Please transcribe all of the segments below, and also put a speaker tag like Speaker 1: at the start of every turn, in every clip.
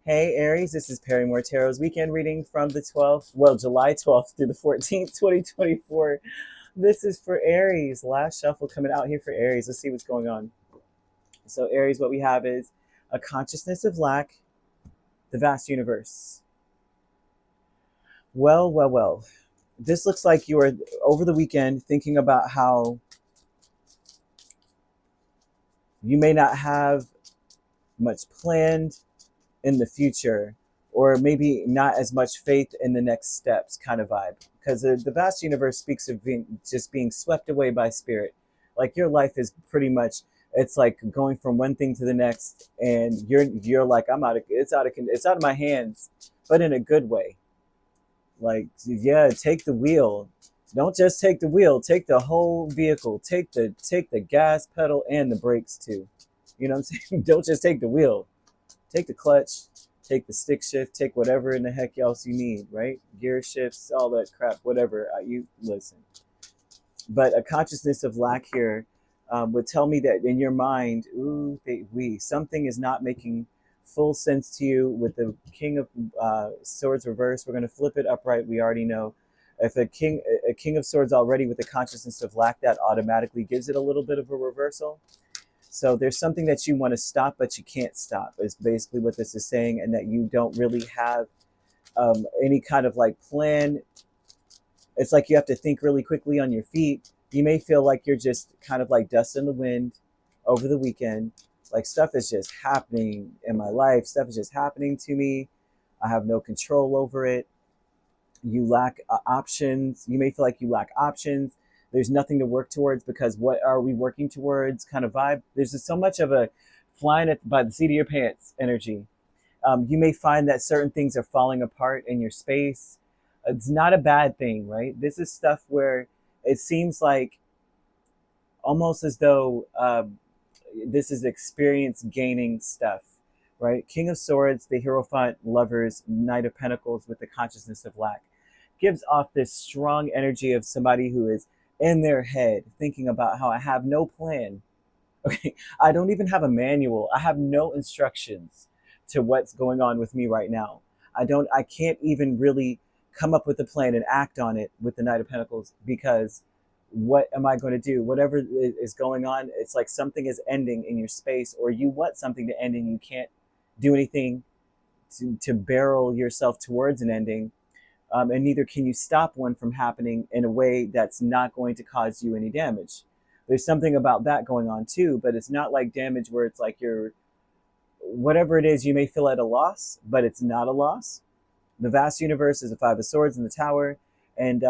Speaker 1: Hey Aries, this is Perrymore Tarot's weekend reading from the 12th, well, July 12th through the 14th, 2024. This is for Aries. Last shuffle coming out here for Aries. Let's see what's going on. So Aries, what we have is a consciousness of lack, the vast universe. Well. This looks like you were over the weekend thinking about how you may not have much planned in the future, or maybe not as much faith in the next steps kind of vibe, because the vast universe speaks of just being swept away by spirit. Like your life is pretty much, it's like going from one thing to the next, and you're like, it's out of my hands, but in a good way. Like, yeah, take the wheel. Don't just take the wheel, take the whole vehicle, take the gas pedal and the brakes too. You know what I'm saying? Don't just take the wheel, take the clutch, take the stick shift, take whatever in the heck else you need, right? Gear shifts, all that crap, whatever. You listen. But a consciousness of lack here would tell me that in your mind, something is not making full sense to you. With the King of Swords reverse, we're going to flip it upright. We already know if a king of Swords already with the consciousness of lack, that automatically gives it a little bit of a reversal. So there's something that you want to stop, but you can't stop, is basically what this is saying, and that you don't really have any kind of like plan. It's like you have to think really quickly on your feet. You may feel like you're just kind of like dust in the wind over the weekend. Like stuff is just happening in my life. Stuff is just happening to me. I have no control over it. You lack options. You may feel like you lack options. There's nothing to work towards, because what are we working towards kind of vibe. There's just so much of a flying by the seat of your pants energy. You may find that certain things are falling apart in your space. It's not a bad thing, right? This is stuff where it seems like almost as though this is experience gaining stuff, right? King of Swords, the Hierophant, Lovers, Knight of Pentacles with the consciousness of lack gives off this strong energy of somebody who is in their head thinking about how I have no plan. Okay, I don't even have a manual. I have no instructions to what's going on with me right now. I can't even really come up with a plan and act on it with the Knight of Pentacles, because what am I going to do? Whatever is going on, it's like something is ending in your space, or you want something to end and you can't do anything to barrel yourself towards an ending. And neither can you stop one from happening in a way that's not going to cause you any damage. There's something about that going on too, but it's not like damage where it's like you're, whatever it is, you may feel at a loss, but it's not a loss. The vast universe is a Five of Swords in the Tower, and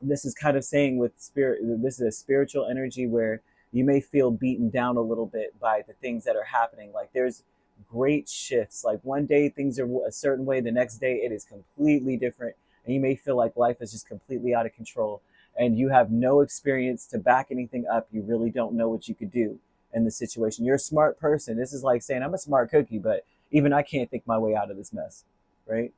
Speaker 1: this is kind of saying with spirit, this is a spiritual energy where you may feel beaten down a little bit by the things that are happening. Like there's great shifts. Like one day things are a certain way, the next day it is completely different, and you may feel like life is just completely out of control, and you have no experience to back anything up. You really don't know what you could do in the situation. You're a smart person. This is like saying I'm a smart cookie, but even I can't think my way out of this mess, right?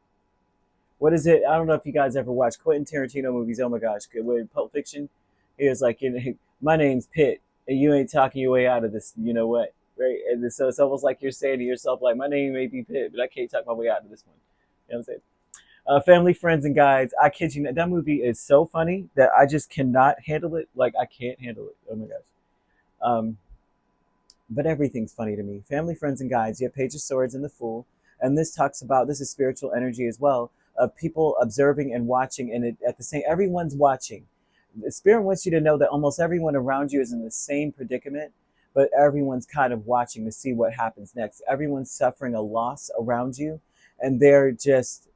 Speaker 1: What is it? I don't know if you guys ever watched Quentin Tarantino movies. Oh my gosh, with Pulp Fiction, he was like, my name's Pitt, and you ain't talking your way out of this. You know what? Right? And so it's almost like you're saying to yourself, like, my name may be Pitt, but I can't talk my way out of this one. You know what I'm saying? Family, Friends, and Guides. I kid you not, that movie is so funny that I just cannot handle it. Like, I can't handle it. Oh my gosh. But everything's funny to me. Family, Friends, and Guides. You have Page of Swords and the Fool. And this talks about, this is spiritual energy as well, of people observing and watching, and at the same, everyone's watching. The Spirit wants you to know that almost everyone around you is in the same predicament, but everyone's kind of watching to see what happens next. Everyone's suffering a loss around you, and they're just,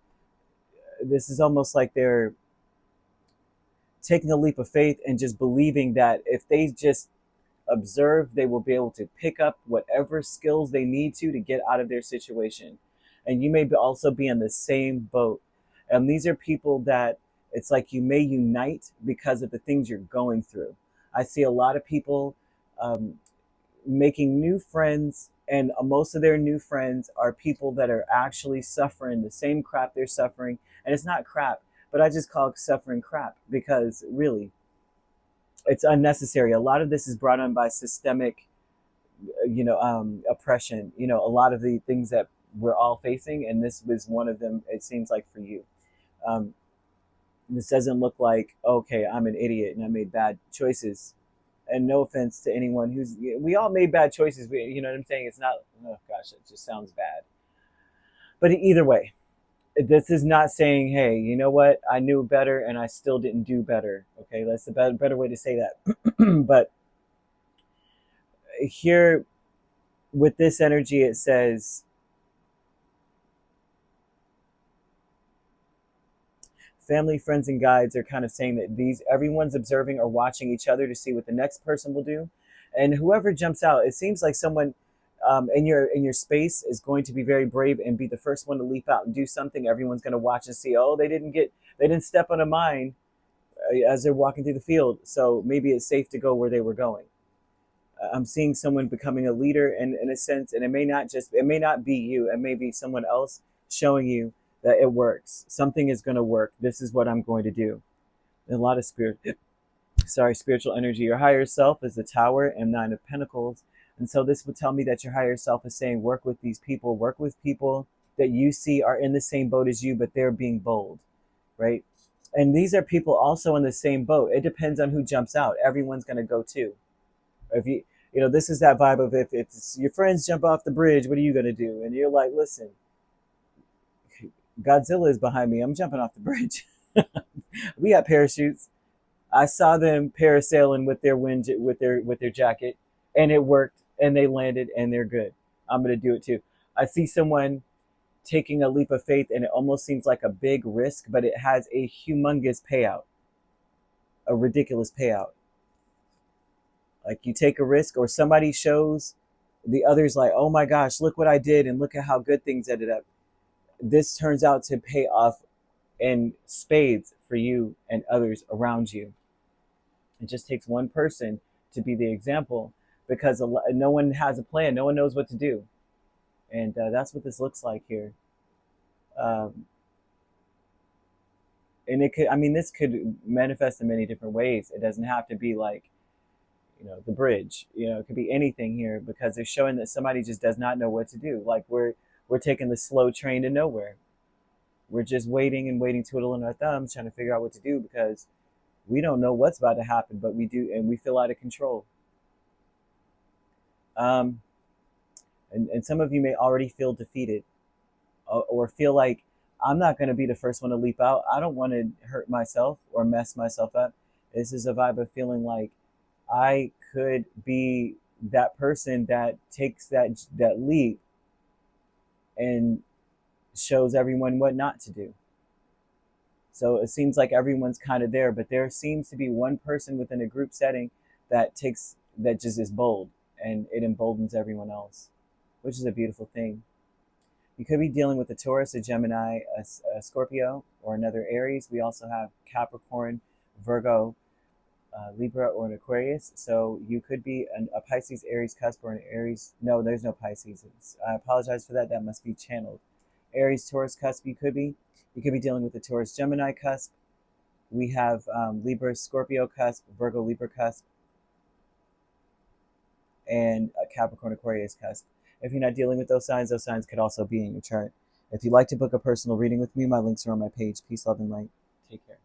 Speaker 1: this is almost like they're taking a leap of faith and just believing that if they just observe, they will be able to pick up whatever skills they need to get out of their situation. And you may also be in the same boat. And these are people that it's like you may unite because of the things you're going through. I see a lot of people making new friends, and most of their new friends are people that are actually suffering the same crap they're suffering. And it's not crap, but I just call suffering crap, because really, it's unnecessary. A lot of this is brought on by systemic, oppression. A lot of the things that we're all facing, and this was one of them, it seems like, for you. This doesn't look like, okay, I'm an idiot and I made bad choices. And no offense to anyone who's, we all made bad choices. You know what I'm saying? It's not, oh gosh, it just sounds bad. But either way, this is not saying, hey, you know what? I knew better and I still didn't do better. Okay, that's the better way to say that. But here with this energy, it says, family, friends, and guides are kind of saying that everyone's observing or watching each other to see what the next person will do, and whoever jumps out, it seems like someone in your space is going to be very brave and be the first one to leap out and do something. Everyone's going to watch and see, oh, they didn't step on a mine as they're walking through the field, so maybe it's safe to go where they were going. I'm seeing someone becoming a leader in a sense, and it may not be you, it may be someone else showing you that it works. Something is going to work. This is what I'm going to do. And a lot of spiritual energy. Your higher self is the Tower and Nine of Pentacles. And so this would tell me that your higher self is saying, work with these people, work with people that you see are in the same boat as you, but they're being bold, right? And these are people also in the same boat. It depends on who jumps out. Everyone's going to go too. If this is that vibe of, if it's your friends jump off the bridge, what are you going to do? And you're like, listen, Godzilla is behind me. I'm jumping off the bridge. We got parachutes. I saw them parasailing with their with their jacket, and it worked. And they landed, and they're good. I'm gonna do it too. I see someone taking a leap of faith, and it almost seems like a big risk, but it has a humongous payout, a ridiculous payout. Like, you take a risk, or somebody shows the others like, oh my gosh, look what I did, and look at how good things ended up. This turns out to pay off in spades for you and others around you. It just takes one person to be the example, because no one has a plan. No one knows what to do. And that's what this looks like here. And this could manifest in many different ways. It doesn't have to be like, the bridge. It could be anything here, because they're showing that somebody just does not know what to do. Like, we're taking the slow train to nowhere. We're just waiting and waiting, twiddling our thumbs, trying to figure out what to do, because we don't know what's about to happen, but we do, and we feel out of control. And some of you may already feel defeated, or feel like, I'm not going to be the first one to leap out. I don't want to hurt myself or mess myself up. This is a vibe of feeling like I could be that person that takes that leap and shows everyone what not to do. So it seems like everyone's kind of there, but there seems to be one person within a group setting that just is bold, and it emboldens everyone else, which is a beautiful thing. You could be dealing with a Taurus, a Gemini, a Scorpio, or another Aries. We also have Capricorn, Virgo, Libra, or an Aquarius. So you could be a Pisces, Aries cusp, or an Aries. No, there's no Pisces. I apologize for that. That must be channeled. Aries, Taurus cusp, you could be. You could be dealing with a Taurus, Gemini cusp. We have Libra, Scorpio cusp, Virgo, Libra cusp, and a Capricorn, Aquarius cusp. If you're not dealing with those signs could also be in your chart. If you'd like to book a personal reading with me, my links are on my page. Peace, love, and light. Take care.